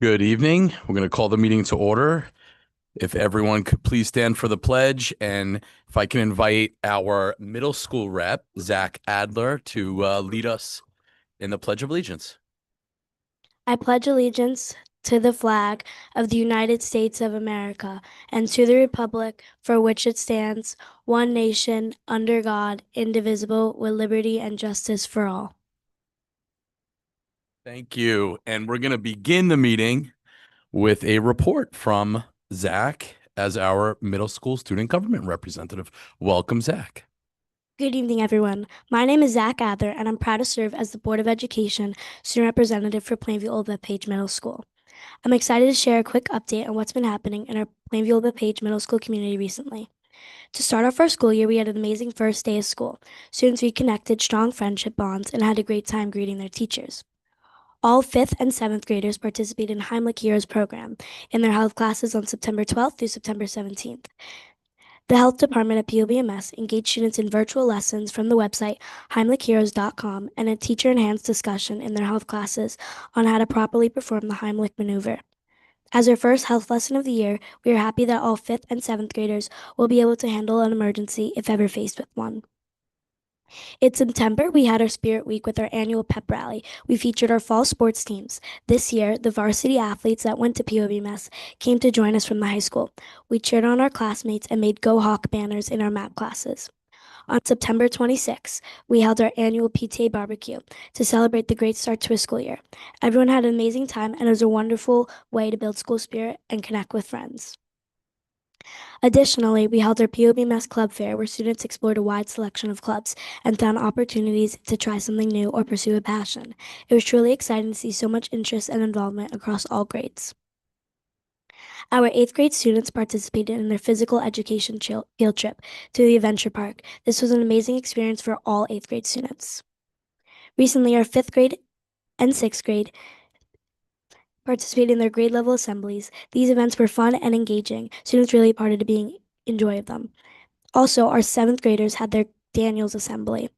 Good evening. We're going to call the meeting to order. If everyone could please stand for the pledge, and if I can invite our middle school rep, Zach Adler, to lead us in the Pledge of Allegiance. I pledge allegiance to the flag of the United States of America and to the republic for which it stands, one nation, under God, indivisible, with liberty and justice for all. Thank you. And we're going to begin the meeting with a report from Zach as our middle school student government representative. Welcome, Zach. Good evening, everyone. My name is Zach Adler, and I'm proud to serve as the Board of Education student representative for Plainview Old Bethpage Middle School. I'm excited to share a quick update on what's been happening in our Plainview Old Bethpage Middle School community recently. To start our first school year, we had an amazing first day of school. Students reconnected strong friendship bonds and had a great time greeting their teachers. All 5th and 7th graders participated in Heimlich Heroes program in their health classes on September 12th through September 17th. The health department at POBMS engaged students in virtual lessons from the website heimlichheroes.com and a teacher-enhanced discussion in their health classes on how to properly perform the Heimlich maneuver. As our first health lesson of the year, we are happy that all 5th and 7th graders will be able to handle an emergency if ever faced with one. In September, we had our Spirit Week with our annual pep rally. We featured our fall sports teams. This year, the varsity athletes that went to POBMS came to join us from the high school. We cheered on our classmates and made Go Hawk banners in our map classes. On September 26th, we held our annual PTA barbecue to celebrate the great start to a school year. Everyone had an amazing time, and it was a wonderful way to build school spirit and connect with friends. Additionally, we held our POBMS Club Fair where students explored a wide selection of clubs and found opportunities to try something new or pursue a passion. It was truly exciting to see so much interest and involvement across all grades. Our 8th grade students participated in their physical education field trip to the adventure park. This was an amazing experience for all 8th grade students. Recently, our 5th grade and 6th grade participated in their grade level assemblies. These events were fun and engaging. Students really parted to being enjoy them. Also, our 7th graders had their Daniels Assembly.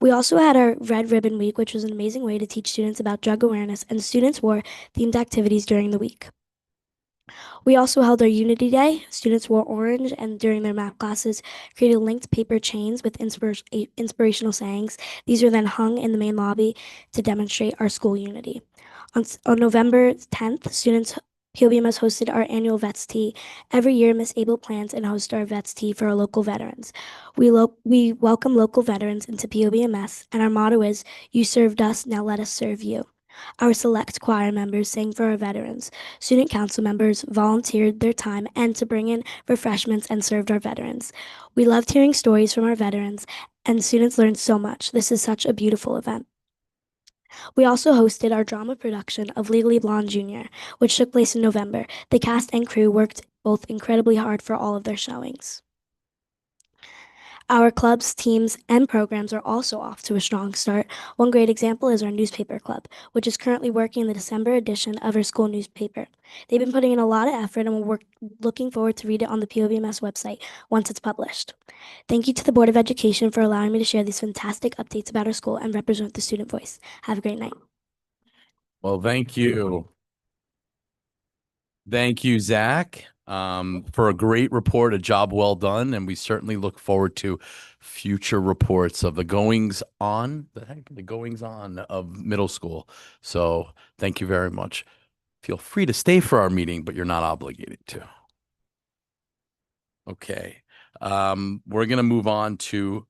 We also had our Red Ribbon Week, which was an amazing way to teach students about drug awareness, and students wore themed activities during the week. We also held our Unity Day. Students wore orange and during their math classes created linked paper chains with inspirational sayings. These were then hung in the main lobby to demonstrate our school unity. On November 10th, students POBMS hosted our annual Vets Tea. Every year, Miss Abel plans and hosts our Vets Tea for our local veterans. We welcome local veterans into POBMS, and our motto is, "You served us, now let us serve you." Our select choir members sang for our veterans. Student council members volunteered their time and to bring in refreshments and served our veterans. We loved hearing stories from our veterans, and students learned so much. This is such a beautiful event. We also hosted our drama production of Legally Blonde Jr., which took place in November. The cast and crew worked both incredibly hard for all of their showings. Our clubs, teams, and programs are also off to a strong start. One great example is our newspaper club, which is currently working the December edition of our school newspaper. They've been putting in a lot of effort and we're looking forward to read it on the POBMS website once it's published. Thank you to the Board of Education for allowing me to share these fantastic updates about our school and represent the student voice. Have a great night. Well, thank you. Thank you, Zach, for a great report, a job well done, and we certainly look forward to future reports of the goings on of middle school. So thank you very much. Feel free to stay for our meeting, but you're not obligated to. Okay. We're gonna move on to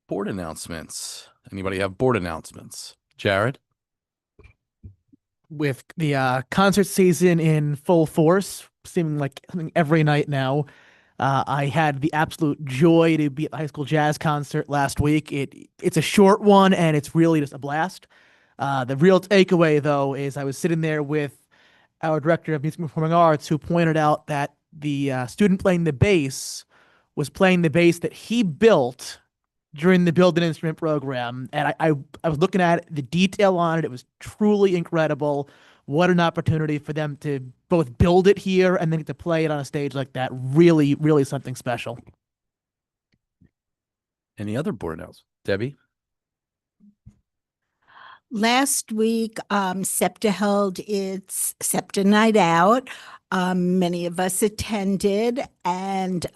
board announcements. Anybody have board announcements? Jared? With the concert season in full force, seeming like something every night now. I had the absolute joy to be at the high school jazz concert last week. It's a short one and it's really just a blast. The real takeaway though is I was sitting there with our director of music and performing arts who pointed out that the student playing the bass was playing the bass that he built during the build an instrument program, and I was looking at it, the detail on it. It was truly incredible. What an opportunity for them to both build it here and then get to play it on a stage like that. Really, really something special. Any other board announcements? Debbie? Last week, SEPTA held its SEPTA Night Out. Many of us attended, and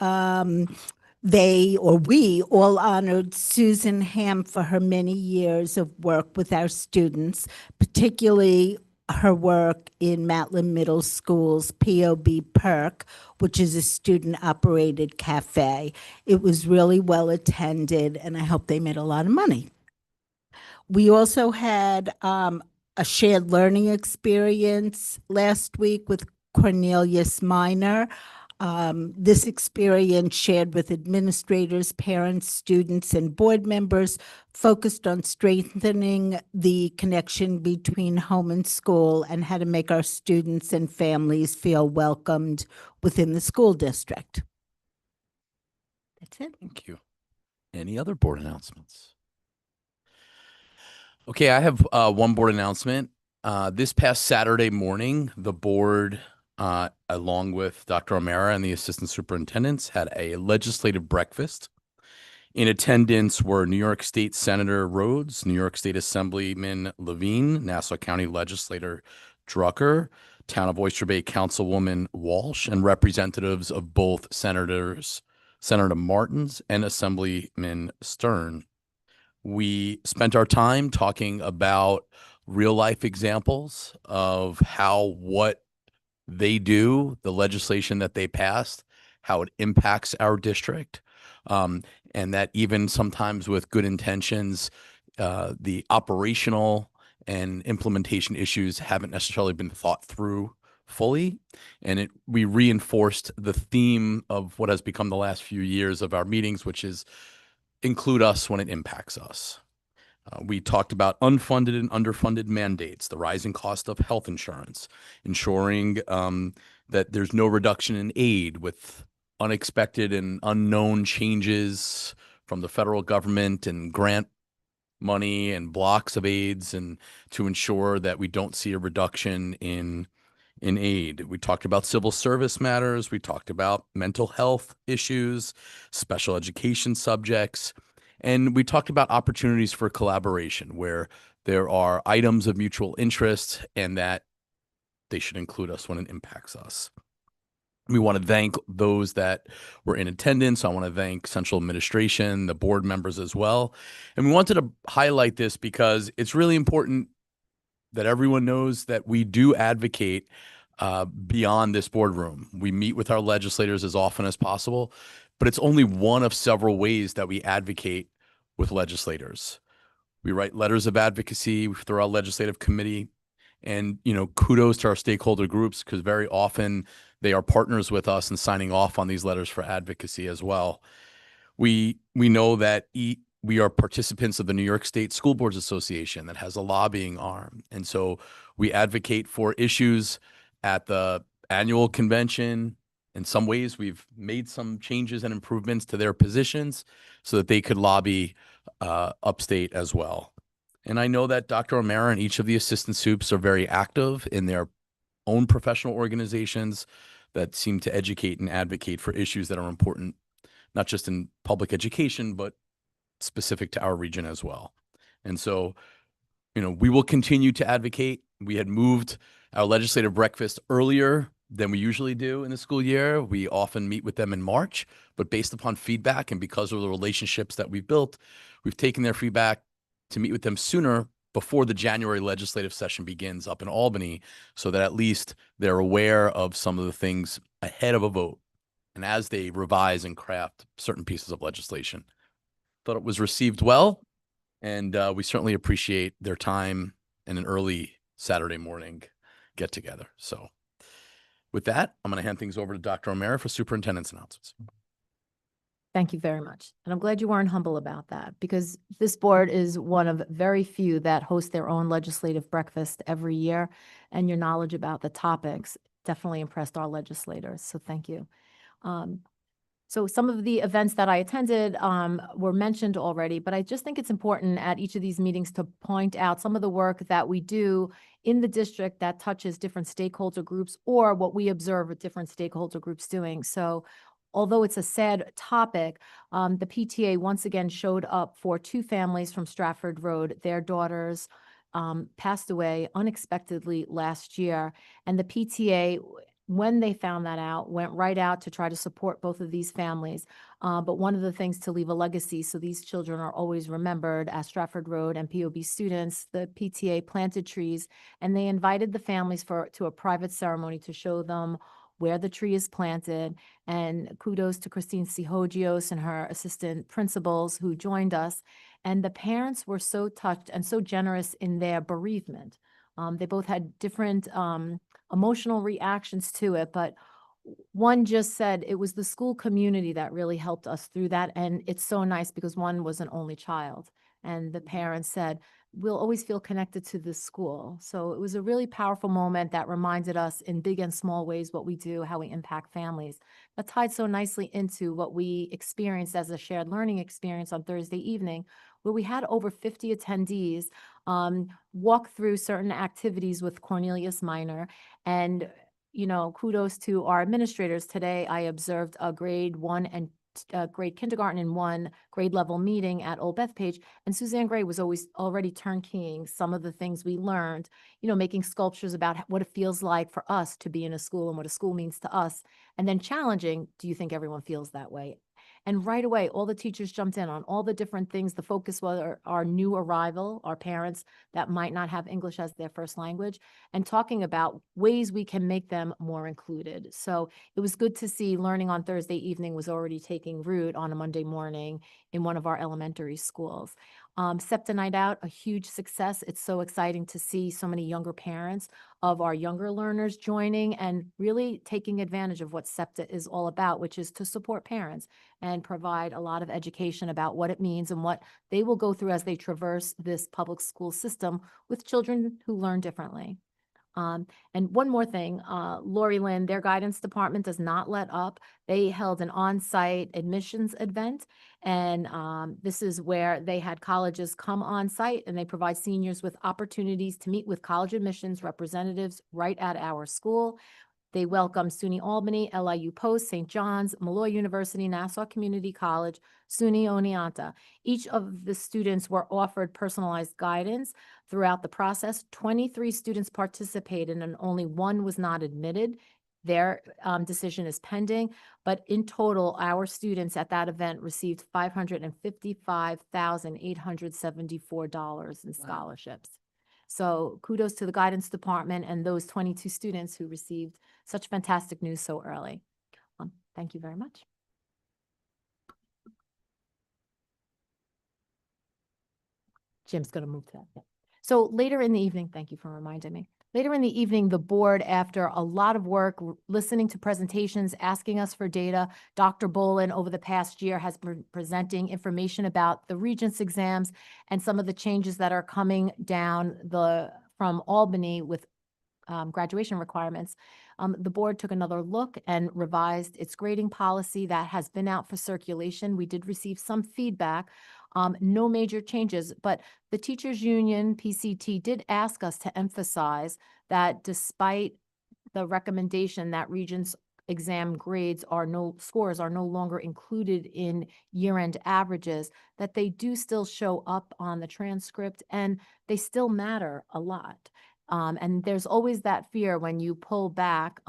we all honored Susan Ham for her many years of work with our students, particularly her work in Matlin Middle School's POB Perk, which is a student-operated cafe. It was really well attended, and I hope they made a lot of money. We also had a shared learning experience last week with Cornelius Minor. This experience, shared with administrators, parents, students, and board members, focused on strengthening the connection between home and school and how to make our students and families feel welcomed within the school district. That's it. Thank you. Any other board announcements? Okay, I have one board announcement. This past Saturday morning, the board, along with Dr. O'Mara and the assistant superintendents, had a legislative breakfast. In attendance were New York State Senator Rhodes, New York State Assemblyman Levine, Nassau County Legislator Drucker, Town of Oyster Bay Councilwoman Walsh, and representatives of both senators, Senator Martins and Assemblyman Stern. We spent our time talking about real life examples of how what they do, the legislation that they passed, how it impacts our district, and that even sometimes with good intentions, the operational and implementation issues haven't necessarily been thought through fully. And we reinforced the theme of what has become the last few years of our meetings, which is include us when it impacts us. We talked about unfunded and underfunded mandates, the rising cost of health insurance, ensuring that there's no reduction in aid with unexpected and unknown changes from the federal government and grant money and blocks of aids, and to ensure that we don't see a reduction in aid. We talked about civil service matters. We talked about mental health issues, special education subjects, and we talked about opportunities for collaboration where there are items of mutual interest and that they should include us when it impacts us. We want to thank those that were in attendance. I want to thank central administration, the board members as well. And we wanted to highlight this because it's really important that everyone knows that we do advocate beyond this boardroom. We meet with our legislators as often as possible, but it's only one of several ways that we advocate with legislators. We write letters of advocacy through our legislative committee, and kudos to our stakeholder groups, because very often they are partners with us in signing off on these letters for advocacy as well. We know that we are participants of the New York State School Boards Association that has a lobbying arm. And so we advocate for issues at the annual convention. In some ways, we've made some changes and improvements to their positions so that they could lobby upstate as well. And I know that Dr. O'Mara and each of the assistant soups are very active in their own professional organizations that seem to educate and advocate for issues that are important, not just in public education, but specific to our region as well. And so, we will continue to advocate. We had moved our legislative breakfast earlier than we usually do in the school year. We often meet with them in March, but based upon feedback and because of the relationships that we've built, we've taken their feedback to meet with them sooner, before the January legislative session begins up in Albany, so that at least they're aware of some of the things ahead of a vote and as they revise and craft certain pieces of legislation. Thought it was received well, and we certainly appreciate their time and an early Saturday morning get together. So with that, I'm going to hand things over to Dr. O'Mara for superintendent's announcements. Thank you very much. And I'm glad you weren't humble about that, because this board is one of very few that host their own legislative breakfast every year. And your knowledge about the topics definitely impressed our legislators. So thank you. So some of the events that I attended were mentioned already, but I just think it's important at each of these meetings to point out some of the work that we do in the district that touches different stakeholder groups, or what we observe with different stakeholder groups doing. So although it's a sad topic, the PTA once again showed up for two families from Stratford Road. Their daughters passed away unexpectedly last year. And the PTA, when they found that out, went right out to try to support both of these families. But one of the things to leave a legacy, so these children are always remembered as Stratford Road and POB students, the PTA planted trees, and they invited the families to a private ceremony to show them where the tree is planted. And kudos to Christine Sihogios and her assistant principals who joined us. And the parents were so touched and so generous in their bereavement. They both had different emotional reactions to it, but one just said it was the school community that really helped us through that. And it's so nice because one was an only child. And the parents said, we'll always feel connected to this school. So it was a really powerful moment that reminded us in big and small ways what we do, how we impact families. That tied so nicely into what we experienced as a shared learning experience on Thursday evening, where we had over 50 attendees walk through certain activities with Cornelius Minor. And, you know, kudos to our administrators. Today, I observed a grade 1 and grade kindergarten and 1 grade level meeting at Old Bethpage, and Suzanne Gray was already turnkeying some of the things we learned, you know, making sculptures about what it feels like for us to be in a school and what a school means to us, and then challenging, do you think everyone feels that way? And right away, all the teachers jumped in on all the different things. The focus was our new arrival, our parents that might not have English as their first language, and talking about ways we can make them more included. So it was good to see learning on Thursday evening was already taking root on a Monday morning in one of our elementary schools. SEPTA Night Out, a huge success. It's so exciting to see so many younger parents of our younger learners joining and really taking advantage of what SEPTA is all about, which is to support parents and provide a lot of education about what it means and what they will go through as they traverse this public school system with children who learn differently. And one more thing, Lori Lynn, their guidance department does not let up. They held an on-site admissions event, and this is where they had colleges come on site and they provide seniors with opportunities to meet with college admissions representatives right at our school. They welcome SUNY Albany, LIU Post, St. John's, Malloy University, Nassau Community College, SUNY Oneonta. Each of the students were offered personalized guidance throughout the process. 23 students participated and only one was not admitted. Their decision is pending, but in total, our students at that event received $555,874 in scholarships. So kudos to the guidance department and those 22 students who received such fantastic news so early. Thank you very much. Jim's going to move to that. Yeah. So later in the evening, thank you for reminding me. Later in the evening, the board, after a lot of work, listening to presentations, asking us for data, Dr. Bolin over the past year has been presenting information about the Regents exams and some of the changes that are coming down from Albany with graduation requirements. The board took another look and revised its grading policy that has been out for circulation. We did receive some feedback. No major changes, but the teachers union, PCT, did ask us to emphasize that despite the recommendation that Regents exam scores are no longer included in year-end averages, that they do still show up on the transcript and they still matter a lot. And there's always that fear when you pull back,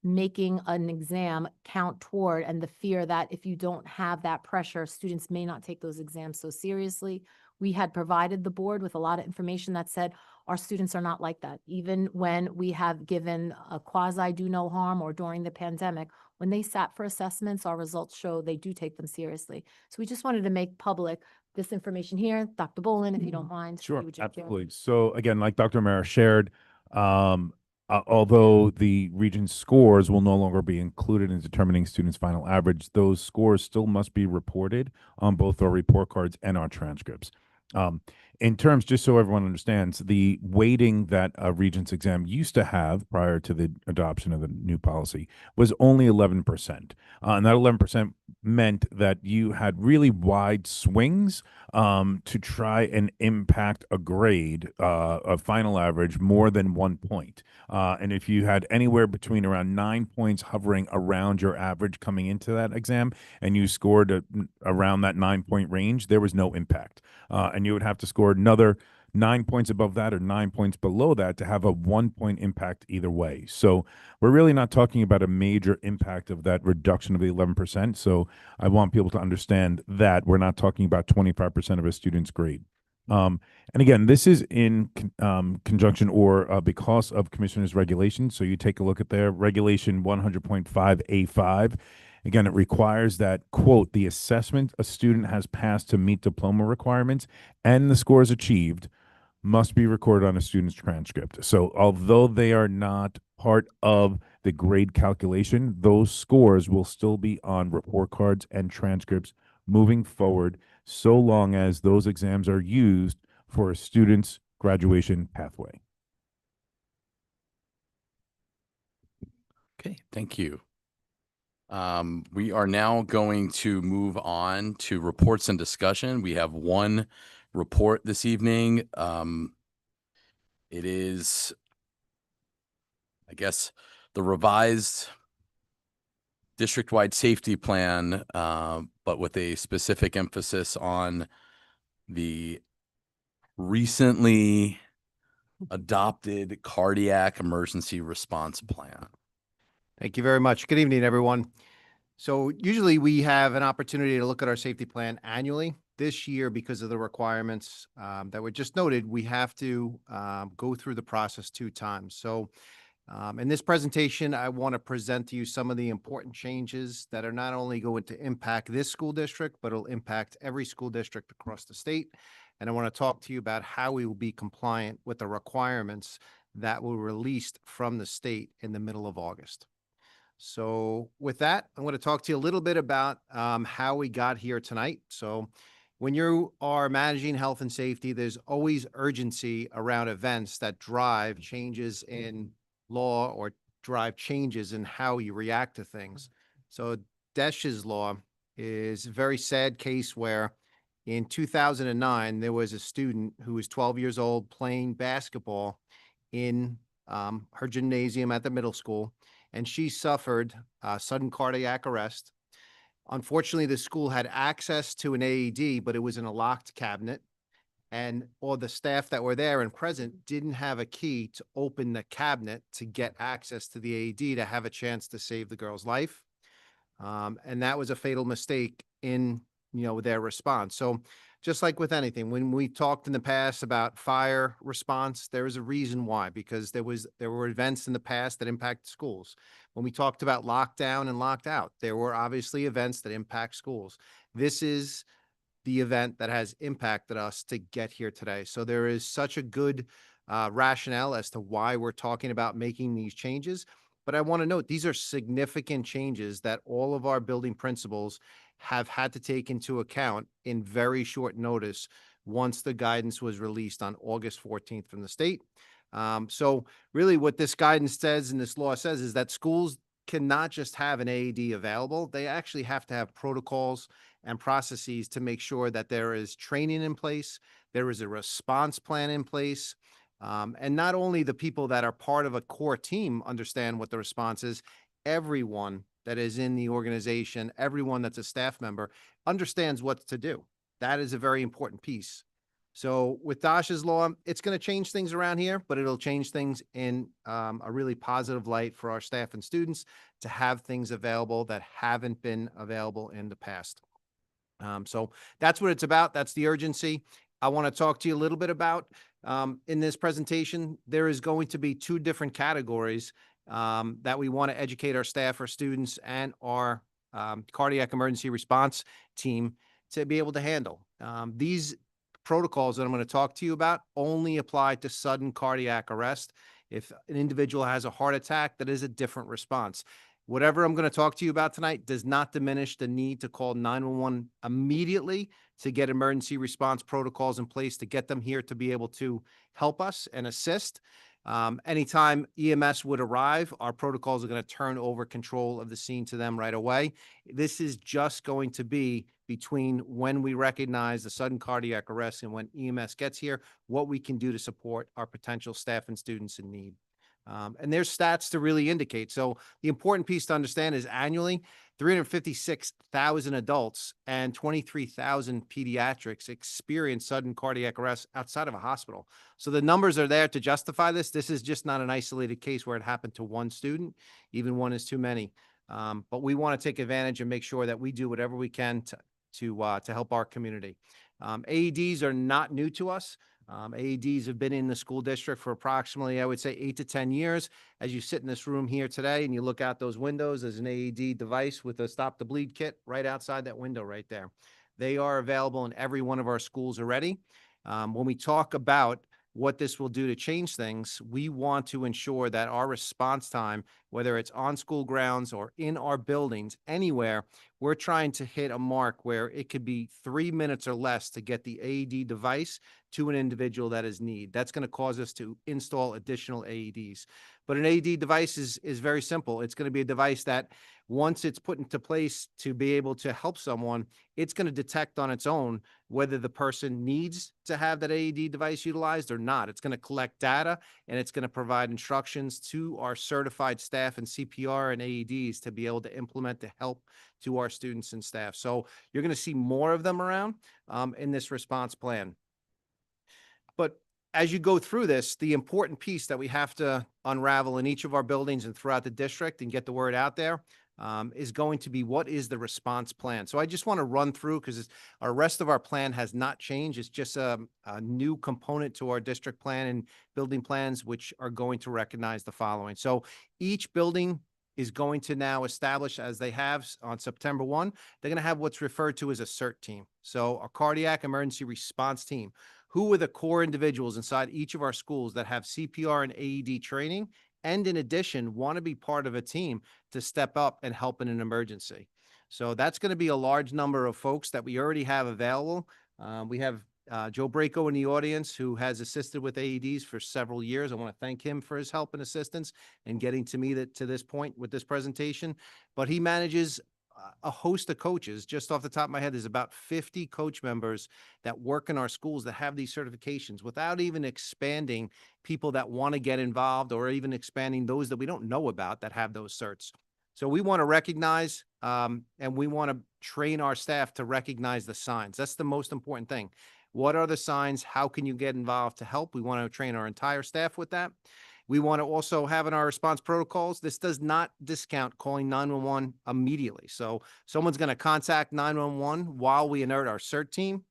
making an exam count toward, and the fear that if you don't have that pressure, students may not take those exams so seriously. We had provided the board with a lot of information that said our students are not like that. Even when we have given a quasi do no harm or during the pandemic, when they sat for assessments, our results show they do take them seriously. So we just wanted to make public this information here. Dr. Bolin, if you don't mind. Sure, you would jump in. absolutely. So again, like Dr. Mara shared, although the Regents scores will no longer be included in determining students' final average, those scores still must be reported on both our report cards and our transcripts. In terms, just so everyone understands, the weighting that a Regents exam used to have prior to the adoption of the new policy was only 11%. And that 11% meant that you had really wide swings to try and impact a grade, a final average, more than 1 point. And if you had anywhere between around 9 points hovering around your average coming into that exam, and you scored around that 9-point range, there was no impact. And you would have to score another 9 points above that or 9 points below that to have a 1 point impact either way. So we're really not talking about a major impact of that reduction of the 11%. So I want people to understand that we're not talking about 25% of a student's grade. And again, this is in conjunction or because of commissioner's regulations. So you take a look at their regulation 100.5A5. Again, it requires that, quote, the assessment a student has passed to meet diploma requirements and the scores achieved must be recorded on a student's transcript. So although they are not part of the grade calculation, those scores will still be on report cards and transcripts moving forward, so long as those exams are used for a student's graduation pathway. Okay, thank you. We are now going to move on to reports and discussion. We have one report this evening. It is, I guess, the revised district-wide safety plan, but with a specific emphasis on the recently adopted cardiac emergency response plan. Thank you very much. Good evening, everyone. So usually we have an opportunity to look at our safety plan annually. This year, because of the requirements that were just noted, we have to go through the process 2 times. So in this presentation, I want to present to you some of the important changes that are not only going to impact this school district, but it'll impact every school district across the state. And I want to talk to you about how we will be compliant with the requirements that were released from the state in the middle of August. So with that, I'm going to talk to you a little bit about how we got here tonight. So when you are managing health and safety, there's always urgency around events that drive changes in law or drive changes in how you react to things. So Desch's law is a very sad case where in 2009, there was a student who was 12 years old playing basketball in her gymnasium at the middle school, and she suffered sudden cardiac arrest. Unfortunately, the school had access to an AED, but it was in a locked cabinet, and all the staff that were there and present didn't have a key to open the cabinet to get access to the AED to have a chance to save the girl's life. And that was a fatal mistake in, their response. So just like with anything, when we talked in the past about fire response, there is a reason why, because there were events in the past that impacted schools. When we talked about lockdown and locked out, there were obviously events that impact schools. This is the event that has impacted us to get here today. So there is such a good rationale as to why we're talking about making these changes. But I want to note, these are significant changes that all of our building principals have had to take into account in very short notice once the guidance was released on August 14th from the state. So really what this guidance says and this law says is that schools cannot just have an AED available. They actually have to have protocols and processes to make sure that there is training in place, there is a response plan in place, and not only the people that are part of a core team understand what the response is, everyone that is in the organization, everyone that's a staff member understands what to do. That is a very important piece. So with Dasha's law, it's going to change things around here, but it'll change things in a really positive light for our staff and students to have things available that haven't been available in the past. So that's what it's about. That's the urgency. I want to talk to you a little bit about in this presentation. There is going to be 2 different categories that we want to educate our staff, our students, and our cardiac emergency response team to be able to handle. These protocols that I'm going to talk to you about only apply to sudden cardiac arrest. If an individual has a heart attack, that is a different response. Whatever I'm going to talk to you about tonight does not diminish the need to call 911 immediately to get emergency response protocols in place to get them here to be able to help us and assist. Anytime EMS would arrive, our protocols are going to turn over control of the scene to them right away. This is just going to be between when we recognize the sudden cardiac arrest and when EMS gets here, what we can do to support our potential staff and students in need. And there's stats to really indicate. So the important piece to understand is annually, 356,000 adults and 23,000 pediatrics experience sudden cardiac arrest outside of a hospital. So the numbers are there to justify this. This is just not an isolated case where it happened to one student. Even one is too many. But we want to take advantage and make sure that we do whatever we can to help our community. AEDs are not new to us. AEDs have been in the school district for approximately, I would say, 8 to 10 years. As you sit in this room here today and you look out those windows, there's an AED device with a stop the bleed kit right outside that window right there. They are available in every one of our schools already. When we talk about what this will do to change things, we want to ensure that our response time, whether it's on school grounds or in our buildings, anywhere, we're trying to hit a mark where it could be 3 minutes or less to get the AED device to an individual that is need. That's going to cause us to install additional AEDs. But an AED device is very simple. It's going to be a device that once it's put into place to be able to help someone, it's going to detect on its own whether the person needs to have that AED device utilized or not. It's going to collect data and it's going to provide instructions to our certified staff in CPR and AEDs to be able to implement the help to our students and staff. So you're going to see more of them around in this response plan. But as you go through this, the important piece that we have to unravel in each of our buildings and throughout the district and get the word out there is going to be, what is the response plan? So I just want to run through, because our rest of our plan has not changed. It's just a new component to our district plan and building plans, which are going to recognize the following. So each building is going to now establish, as they have on September 1, they're going to have what's referred to as a CERT team. So a cardiac emergency response team. Who are the core individuals inside each of our schools that have CPR and AED training, and in addition, want to be part of a team to step up and help in an emergency? So that's going to be a large number of folks that we already have available. We have Joe Braco in the audience, who has assisted with AEDs for several years. I want to thank him for his help and assistance in getting to me to this point with this presentation. But he manages a host of coaches. Just off the top of my head, there's about 50 coach members that work in our schools that have these certifications, without even expanding people that want to get involved, or even expanding those that we don't know about that have those certs. So we want to recognize and we want to train our staff to recognize the signs. That's the most important thing. What are the signs? How can you get involved to help? We want to train our entire staff with that. We want to also have in our response protocols, this does not discount calling 911 immediately. So someone's going to contact 911 while we alert our CERT team.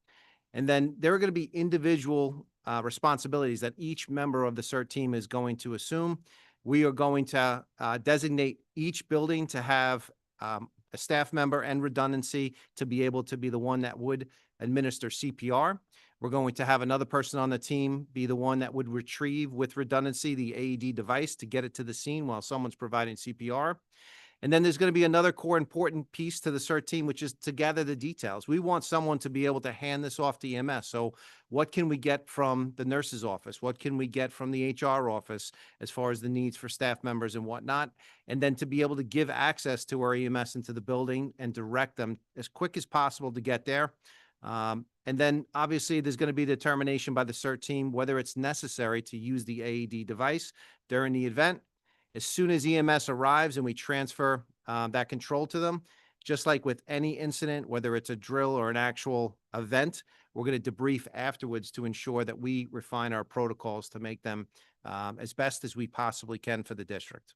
And then there are going to be individual responsibilities that each member of the CERT team is going to assume. We are going to designate each building to have a staff member and redundancy to be able to be the one that would administer CPR. We're going to have another person on the team be the one that would retrieve with redundancy the AED device to get it to the scene while someone's providing CPR. And then there's going to be another core important piece to the CERT team, which is to gather the details. We want someone to be able to hand this off to EMS. So what can we get from the nurse's office? What can we get from the HR office as far as the needs for staff members and whatnot? And then to be able to give access to our EMS into the building and direct them as quick as possible to get there. And then obviously there's going to be determination by the CERT team whether it's necessary to use the AED device during the event. As soon as EMS arrives and we transfer that control to them, just like with any incident, whether it's a drill or an actual event, we're going to debrief afterwards to ensure that we refine our protocols to make them as best as we possibly can for the district.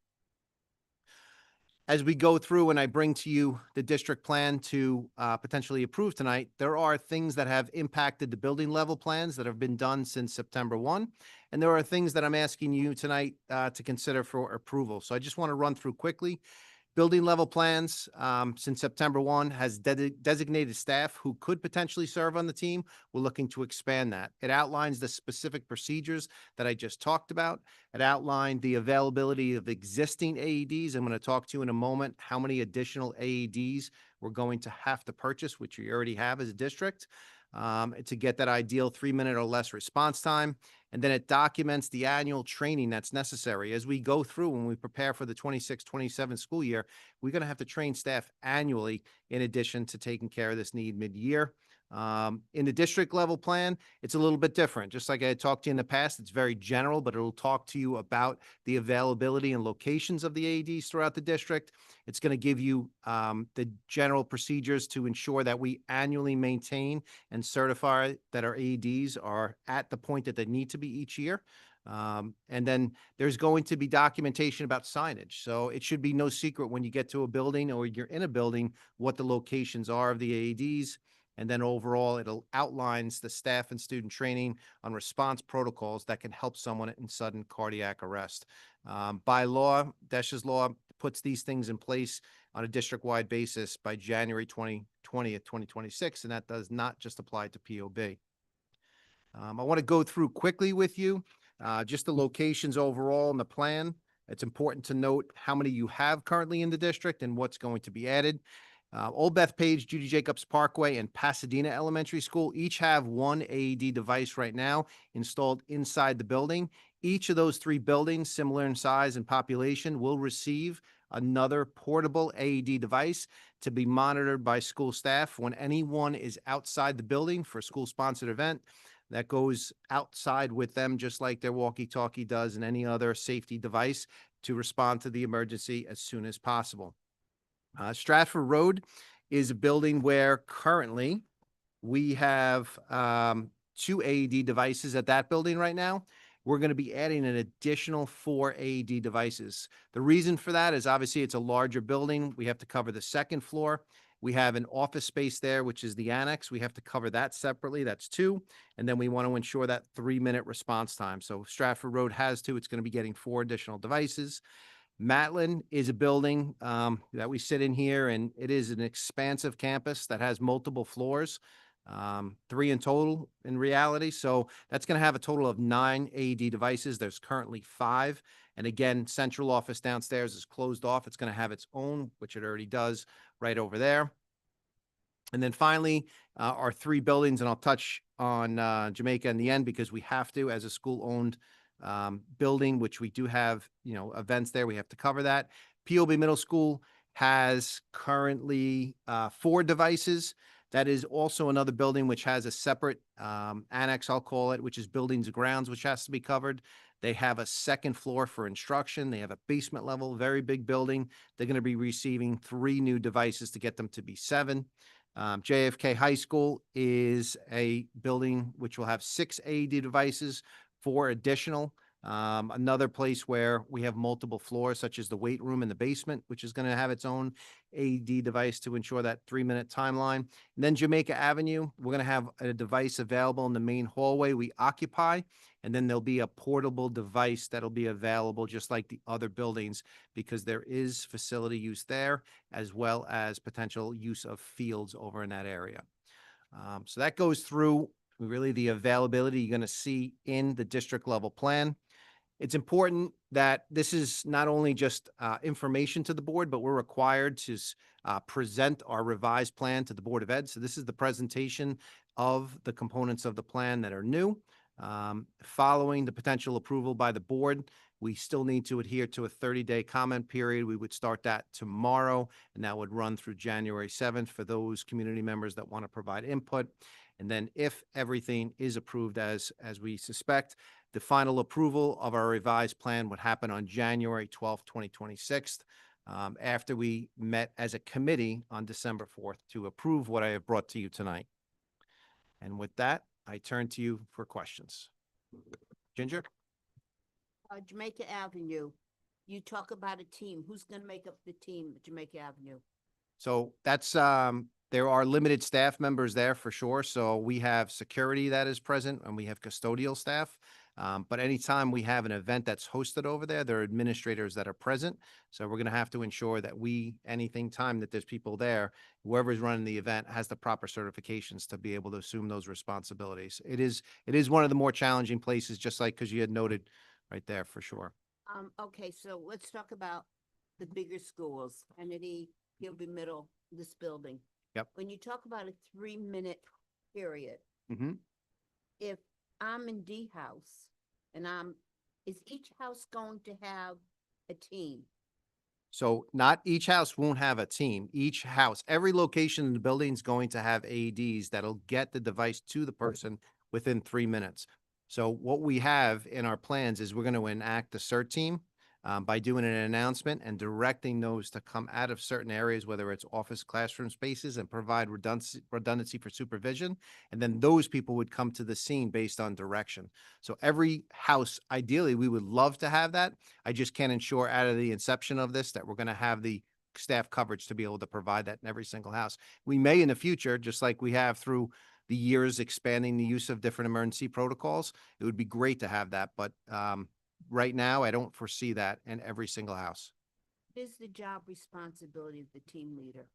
As we go through and I bring to you the district plan to potentially approve tonight, there are things that have impacted the building level plans that have been done since September 1. And there are things that I'm asking you tonight to consider for approval. So I just want to run through quickly. Building level plans since September 1 has designated staff who could potentially serve on the team. We're looking to expand that. It outlines the specific procedures that I just talked about. It outlined the availability of existing AEDs. I'm going to talk to you in a moment how many additional AEDs we're going to have to purchase, which we already have as a district, to get that ideal 3-minute or less response time. And then it documents the annual training that's necessary. As we go through when we prepare for the 26-27 school year, we're going to have to train staff annually in addition to taking care of this need mid-year. In the district level plan, it's a little bit different. Just like I had talked to you in the past, it's very general, but it'll talk to you about the availability and locations of the AEDs throughout the district. It's going to give you the general procedures to ensure that we annually maintain and certify that our AEDs are at the point that they need to be each year. And then there's going to be documentation about signage. So it should be no secret when you get to a building or you're in a building what the locations are of the AEDs. And then overall, it'll outlines the staff and student training on response protocols that can help someone in sudden cardiac arrest. By law, DESH's law puts these things in place on a district-wide basis by January 2020th, 2026, and that does not just apply to POB. I want to go through quickly with you just the locations overall in the plan. It's important to note how many you have currently in the district and what's going to be added. Old Bethpage, Judy Jacobs Parkway, and Pasadena Elementary School each have one AED device right now installed inside the building. Each of those three buildings, similar in size and population, will receive another portable AED device to be monitored by school staff when anyone is outside the building for a school-sponsored event. That goes outside with them, just like their walkie-talkie does and any other safety device, to respond to the emergency as soon as possible. Stratford Road is a building where currently we have 2 AED devices at that building right now. We're going to be adding an additional 4 AED devices. The reason for that is obviously it's a larger building. We have to cover the second floor. We have an office space there, which is the annex. We have to cover that separately. That's 2. And then we want to ensure that 3-minute response time. So Stratford Road has 2. It's going to be getting 4 additional devices. Matlin is a building that we sit in here, and it is an expansive campus that has multiple floors, 3 in total in reality. So that's going to have a total of 9 AED devices. There's currently 5. And again, central office downstairs is closed off. It's going to have its own, which it already does, right over there. And then finally, our 3 buildings, and I'll touch on Jamaica in the end because we have to as a school-owned building, which we do have, events there. We have to cover that. POB Middle School has currently 4 devices. That is also another building which has a separate annex, I'll call it, which is buildings and grounds, which has to be covered. They have a second floor for instruction. They have a basement level, very big building. They're going to be receiving 3 new devices to get them to be 7. JFK High School is a building which will have 6 AED devices, 4 additional. Another place where we have multiple floors, such as the weight room in the basement, which is going to have its own AED device to ensure that 3-minute timeline. And then Jamaica Avenue, we're going to have a device available in the main hallway we occupy. And then there'll be a portable device that'll be available just like the other buildings because there is facility use there as well as potential use of fields over in that area. So that goes through really the availability you're going to see in the district level plan. It's important that this is not only just information to the board, but we're required to present our revised plan to the Board of Ed. So this is the presentation of the components of the plan that are new. Following the potential approval by the board, we still need to adhere to a 30-day comment period. We would start that tomorrow, and that would run through January 7th for those community members that want to provide input. And then if everything is approved as we suspect, the final approval of our revised plan would happen on January 12th, 2026, after we met as a committee on December 4th to approve what I have brought to you tonight. And with that, I turn to you for questions. Ginger? Jamaica Avenue, you talk about a team. Who's going to make up the team at Jamaica Avenue? So that's there are limited staff members there for sure. So we have security that is present and we have custodial staff. But anytime we have an event that's hosted over there, there are administrators that are present. So we're going to have to ensure that anything time that there's people there, whoever's running the event has the proper certifications to be able to assume those responsibilities. It is one of the more challenging places, just like because you had noted right there for sure. Okay, so let's talk about the bigger schools, Kennedy, POB Middle, this building. Yep. When you talk about a 3-minute period, Mm-hmm. if I'm in D house and is each house going to have a team? So not each house won't have a team. Each house, every location in the building is going to have AEDs that'll get the device to the person within 3 minutes. So what we have in our plans is we're going to enact the CERT team by doing an announcement and directing those to come out of certain areas, whether it's office classroom spaces, and provide redundancy for supervision. And then those people would come to the scene based on direction. So every house, ideally, we would love to have that. I just can't ensure out of the inception of this that we're going to have the staff coverage to be able to provide that in every single house. We may in the future, just like we have through the years expanding the use of different emergency protocols. It would be great to have that, but right now, I don't foresee that in every single house. What is the job responsibility of the team leader?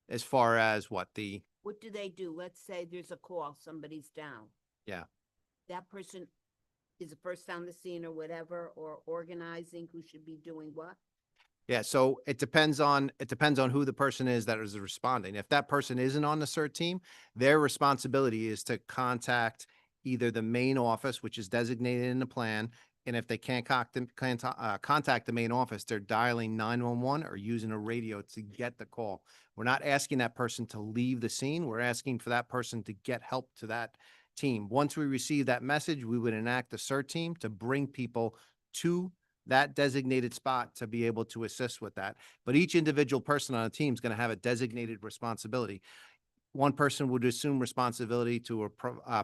As far as what What do they do? Let's say there's a call, somebody's down. Yeah. That person is the first on the scene or whatever, or organizing who should be doing what? Yeah, so it depends on who the person is that is responding. If that person isn't on the CERT team, their responsibility is to contact either the main office, which is designated in the plan, and if they can't contact the main office, they're dialing 911 or using a radio to get the call. We're not asking that person to leave the scene. We're asking for that person to get help to that team. Once we receive that message, we would enact the CERT team to bring people to that designated spot to be able to assist with that. But each individual person on a team is going to have a designated responsibility. One person would assume responsibility to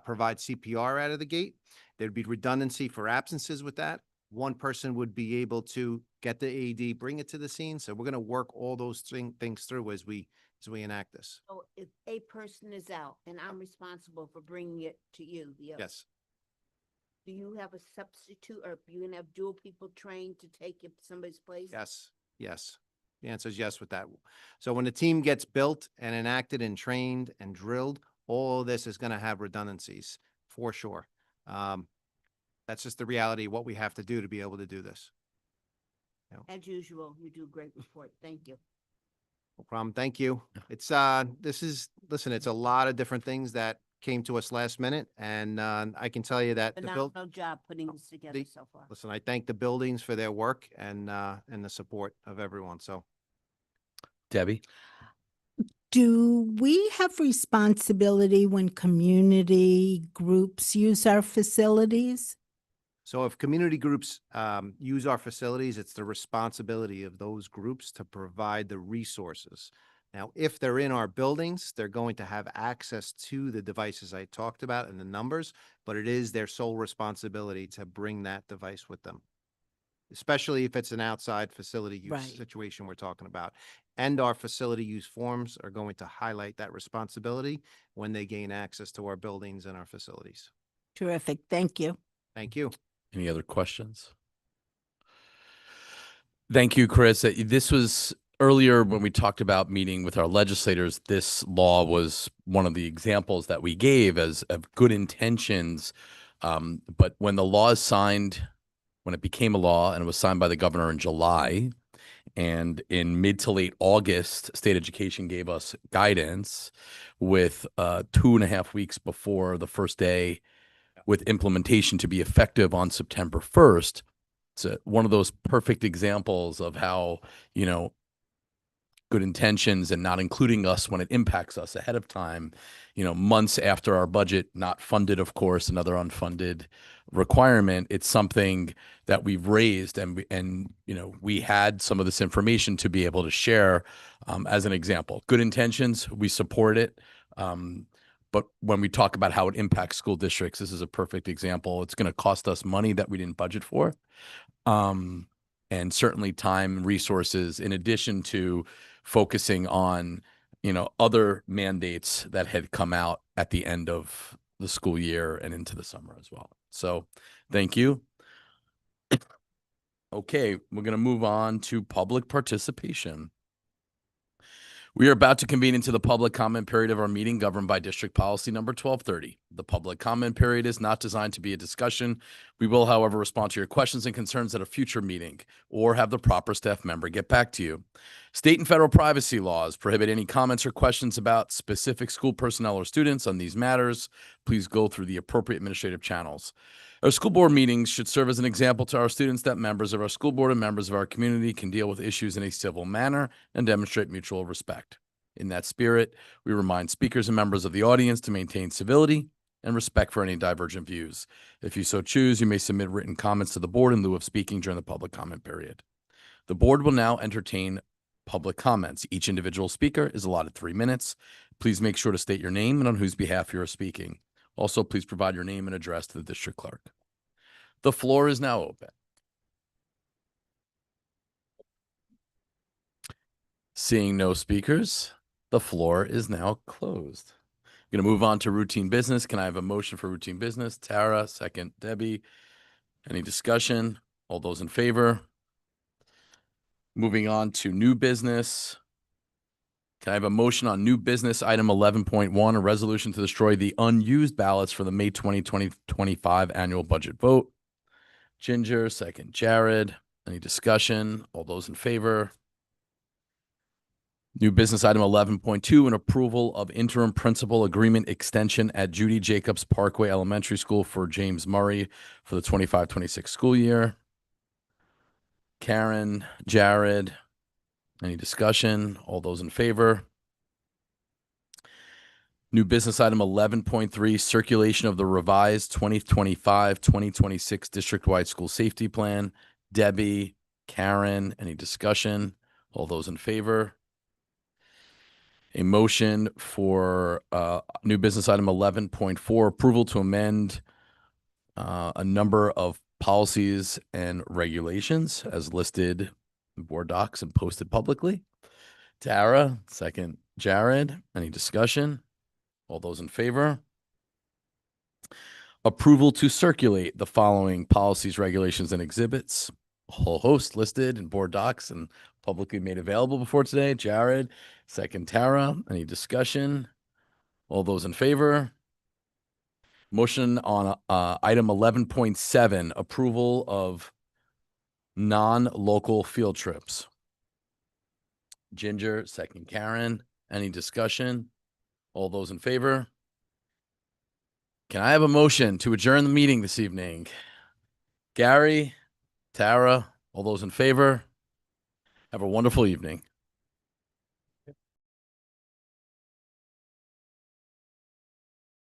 provide CPR out of the gate. There'd be redundancy for absences with that. One person would be able to get the AED, bring it to the scene. So we're going to work all those things through as we enact this. So if a person is out and I'm responsible for bringing it to you, Yes. Do you have a substitute, or you can have dual people trained to take somebody's place? Yes. Yes. The answer is yes with that. So when the team gets built and enacted and trained and drilled, all of this is going to have redundancies for sure. That's just the reality of what we have to do to be able to do this. As usual, you do a great report. Thank you. No problem. Thank you. It's listen, it's a lot of different things that came to us last minute, and I can tell you that Phenomenal job putting this together so far. listen, I thank the buildings for their work and the support of everyone. So Debbie? Do we have responsibility when community groups use our facilities? So if community groups use our facilities, it's the responsibility of those groups to provide the resources. Now, if they're in our buildings, they're going to have access to the devices I talked about and the numbers, but it is their sole responsibility to bring that device with them, especially if it's an outside facility use Right. situation we're talking about. And our facility use forms are going to highlight that responsibility when they gain access to our buildings and our facilities. Terrific. Thank you. Thank you. Any other questions? Thank you, Chris. This was earlier when we talked about meeting with our legislators. This law was one of the examples that we gave as of good intentions. But when the law is signed, when it became a law and it was signed by the governor in July, and in mid to late August, state education gave us guidance with 2.5 weeks before the first day with implementation to be effective on September 1st. It's one of those perfect examples of how, good intentions and not including us when it impacts us ahead of time, months after our budget, not funded, of course, another unfunded requirement. It's something that we've raised and we had some of this information to be able to share as an example. Good intentions, we support it. But when we talk about how it impacts school districts, this is a perfect example. It's going to cost us money that we didn't budget for. And certainly time, resources, in addition to focusing on, other mandates that had come out at the end of the school year and into the summer as well. So thank you. Okay, we're going to move on to public participation. We are about to convene into the public comment period of our meeting governed by district policy number 1230. The public comment period is not designed to be a discussion. We will, however, respond to your questions and concerns at a future meeting or have the proper staff member get back to you. State and federal privacy laws prohibit any comments or questions about specific school personnel or students on these matters. Please go through the appropriate administrative channels. Our school board meetings should serve as an example to our students that members of our school board and members of our community can deal with issues in a civil manner and demonstrate mutual respect. In that spirit, we remind speakers and members of the audience to maintain civility and respect for any divergent views. If you so choose, you may submit written comments to the board in lieu of speaking during the public comment period. The board will now entertain public comments. Each individual speaker is allotted 3 minutes. Please make sure to state your name and on whose behalf you are speaking. Also, please provide your name and address to the district clerk. The floor is now open. Seeing no speakers, the floor is now closed. Going to move on to routine business. Can I have a motion for routine business? Tara, second. Debbie. Any discussion? All those in favor? Moving on to new business. Can I have a motion on new business item 11.1, a resolution to destroy the unused ballots for the May 2025 annual budget vote? Ginger, second. Jared. Any discussion? All those in favor? New business item 11.2, an approval of interim principal agreement extension at Judy Jacobs Parkway Elementary School for James Murray for the 25-26 school year. Karen, Jared, any discussion? All those in favor? New business item 11.3, circulation of the revised 2025-2026 district-wide school safety plan. Debbie, Karen, any discussion? All those in favor? A motion for new business item 11.4, approval to amend a number of policies and regulations as listed in board docs and posted publicly. Tara, second. Jared, any discussion? All those in favor? Approval to circulate the following policies, regulations, and exhibits. A whole host listed in board docs and publicly made available before today. Jared, second. Tara, any discussion? All those in favor? Motion on item 11.7, approval of non-local field trips. Ginger, second. Karen, any discussion? All those in favor? Can I have a motion to adjourn the meeting this evening? Gary, Tara, all those in favor? Have a wonderful evening.